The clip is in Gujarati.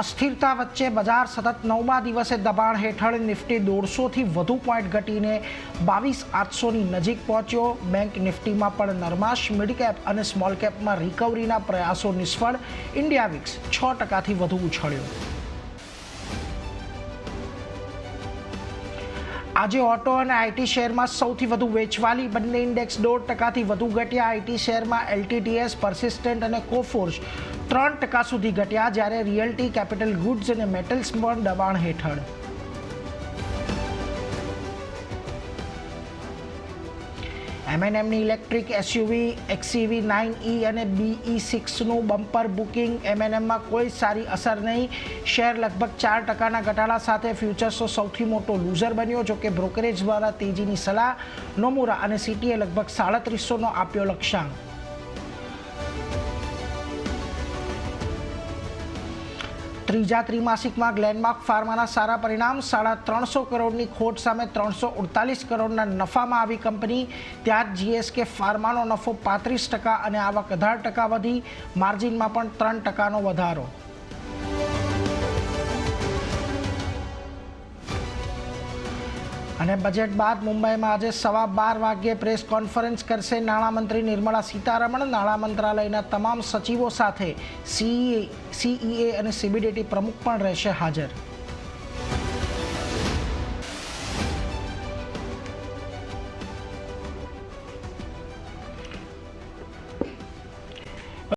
અસ્થિરતા વચ્ચે બજાર સતત 9મા દિવસે દબાણ હેઠળ નિફ્ટી 150થી વધુ પોઈન્ટ ઘટીને 22,800ની નજીક પહોંચ્યો। બેંક નિફ્ટીમાં પણ નરમાશ, મિડ કેપ અને સ્મોલ કેપમાં રિકવરીના પ્રયાસો નિષ્ફળ। ઇન્ડિયા વિક્સ 6%થી વધુ ઉછળ્યો। આજે ઓટો અને આઈટી શેરમાં સૌથી વધુ વેચવાલી બંને ઇન્ડેક્સ 1.5%થી વધુ ઘટ્યા। આઈટી શેરમાં એલટીટીએસ, પરસિસ્ટન્ટ અને કોફોર્જ 3% સુધી ઘટ્યા, જ્યારે રિયલ્ટી, કેપિટલ ગુડ્સ અને મેટલ્સ પણ દબાણ હેઠળ। એમએનએમની ઇલેક્ટ્રિક એસયુવી XEV9E અને BE6નું બમ્પર બુકિંગ। એમએનએમમાં કોઈ સારી અસર નહીં, શેર લગભગ 4%ના ઘટાડા સાથે ફ્યુચર્સનો સૌથી મોટો લૂઝર બન્યો। જોકે બ્રોકરેજ દ્વારા તેજીની સલાહ। નોમુરા અને સિટીએ લગભગ 3700નો આપ્યો લક્ષ્યાંક। ત્રીજા ત્રિમાસિકમાં ગ્લેનમાર્ક ફાર્માના સારા પરિણામ। 350 કરોડની ખોટ સામે 348 કરોડના નફામાં આવી કંપની। ત્યાં જ જીએસકે ફાર્માનો નફો 35% અને આવક 18% વધી। માર્જિનમાં પણ 3%નો વધારો। અને બજેટ બાદ મુંબઈમાં આજે 12:15 વાગ્યે પ્રેસ કોન્ફરન્સ કરશે નાણામંત્રી નિર્મલા સીતારમણ। નાણાં મંત્રાલયના તમામ સચિવો સાથે સીઈએ અને સીબીડીટી પ્રમુખ પણ રહેશે હાજર।